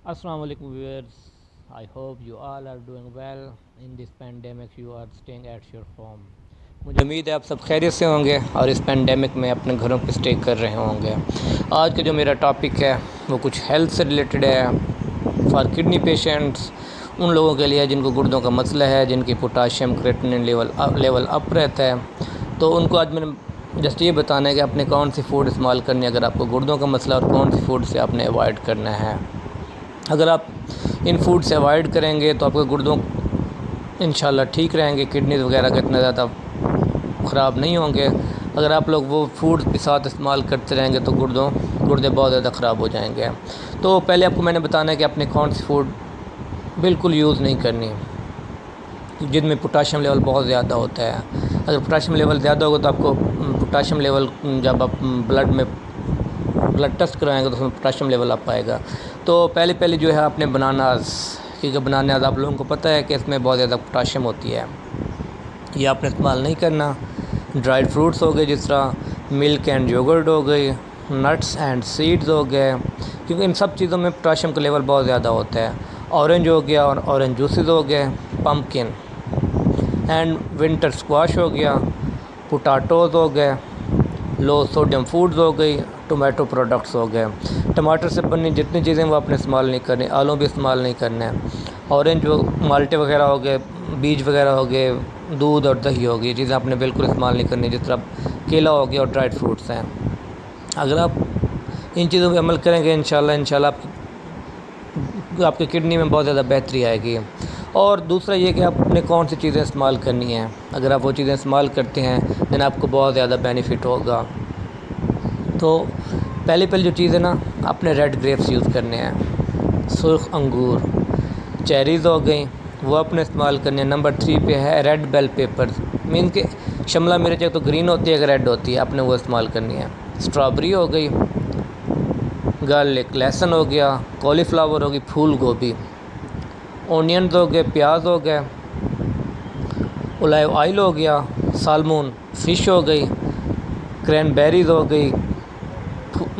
Assalamu alaikum viewers. I hope you all are doing well in this pandemic. You are staying at your home. مجھے امید ہے آپ سب خیریت سے ہوں گے اور اس پینڈیمک میں اپنے گھروں پہ اسٹے کر رہے ہوں گے. آج کا جو میرا ٹاپک ہے وہ کچھ ہیلتھ سے ریلیٹڈ ہے فار کڈنی پیشنٹس. ان لوگوں کے لیے جن کو گردوں کا مسئلہ ہے, جن کی پوٹاشیم کریٹنین لیول اپ رہتا ہے. تو ان کو آج میں نے جسٹ یہ بتانا ہے کہ آپ نے کون سی فوڈ استعمال کرنی ہے اگر آپ کو گردوں کا مسئلہ, اور کون سی فوڈ سے آپ نے اوائڈ کرنا ہے. اگر آپ ان فوڈ سے اوائڈ کریں گے تو آپ کے گردوں انشاءاللہ ٹھیک رہیں گے, کڈنیز وغیرہ کا اتنا زیادہ خراب نہیں ہوں گے. اگر آپ لوگ وہ فوڈ کے ساتھ استعمال کرتے رہیں گے تو گردے بہت زیادہ خراب ہو جائیں گے. تو پہلے آپ کو میں نے بتانا ہے کہ آپ نے کون سی فوڈ بالکل یوز نہیں کرنی جن میں پوٹاشیم لیول بہت زیادہ ہوتا ہے. اگر پوٹاشیم لیول زیادہ ہوگا تو آپ کو پوٹاشیم لیول جب آپ بلڈ ٹیسٹ کرائیں گے تو اس میں پوٹاشیم لیول آپ پائے گا. تو پہلے جو ہے آپ نے بناناز, کیونکہ بناناز آپ لوگوں کو پتہ ہے کہ اس میں بہت زیادہ پوٹاشیم ہوتی ہے, یہ آپ نے استعمال نہیں کرنا. ڈرائیڈ فروٹس ہو گئے, جس طرح ملک اینڈ یوگرٹ ہو گئی, نٹس اینڈ سیڈز ہو گئے, کیونکہ ان سب چیزوں میں پوٹاشیم کا لیول بہت زیادہ ہوتا ہے. اورنج ہو گیا اور اورنج جوسز ہو گئے, پمپکن اینڈ ونٹر اسکواش ہو گیا, پوٹاٹوز ہو گئے, لو سوڈیم فوڈز ہو گئی, ٹومیٹو پروڈکٹس ہو گئے. ٹماٹر سے بنی جتنی چیزیں وہ آپ نے استعمال نہیں کرنی, آلو بھی استعمال نہیں کرنے. اورنج مالٹے وغیرہ ہو گئے, بیج وغیرہ ہو گئے, دودھ اور دہی ہو گئی, یہ چیزیں آپ نے بالکل استعمال نہیں کرنی. جس طرح کیلا ہو گیا اور ڈرائیڈ فروٹس ہیں. اگر آپ ان چیزوں پہ عمل کریں گے انشاءاللہ آپ کی کڈنی میں بہت زیادہ بہتری آئے گی. اور دوسرا یہ کہ آپ نے کون سی چیزیں استعمال کرنی ہیں. اگر آپ وہ چیزیں استعمال کرتے ہیں دین آپ کو بہت زیادہ بینیفٹ ہوگا. تو پہلے جو چیز ہے نا, آپ نے ریڈ گریپس یوز کرنے ہیں, سرخ انگور, چیریز ہو گئیں, وہ آپ نے استعمال کرنے ہیں. نمبر 3 پہ ہے ریڈ بیل پیپرز, مین کہ شملہ مرچ ہے تو گرین ہوتی ہے, اگر ریڈ ہوتی ہے آپ نے وہ استعمال کرنی ہے. اسٹرابری ہو گئی, گارلک لہسن ہو گیا, کالی فلاور ہوگی, پھول گوبھی, اونینز ہو گئے, پیاز ہو گئے, اولیو آئل ہو گیا, سالمون فش ہو گئی, کرین بیریز ہو گئی,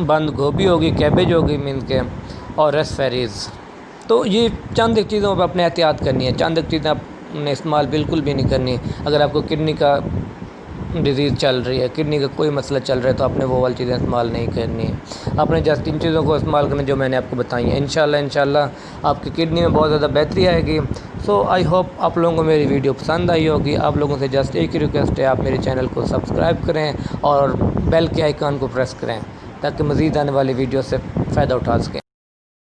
بند گوبھی ہوگی, کیبج ہوگی مین کے, اور ریسفیریز. تو یہ چند ایک چیزوں پہ اپنے احتیاط کرنی ہے. چند ایک چیزیں آپ نے استعمال بالکل بھی نہیں کرنی. اگر آپ کو کڈنی کا ڈیزیز چل رہی ہے, کڈنی کا کوئی مسئلہ چل رہا ہے, تو آپ نے وہ والی چیزیں استعمال نہیں کرنی. آپ نے جسٹ ان چیزوں کو استعمال کرنا جو میں نے آپ کو بتائی ہیں. انشاءاللہ آپ کی کڈنی میں بہت زیادہ بہتری آئے گی. سو آئی ہوپ آپ لوگوں کو میری ویڈیو پسند آئی ہوگی. آپ لوگوں سے جسٹ ایک ہی ریکویسٹ ہے, آپ میرے چینل کو سبسکرائب کریں اور بیل کے آئیکن کو پریس کریں تاکہ مزید آنے والی ویڈیو سے فائدہ اٹھا سکیں.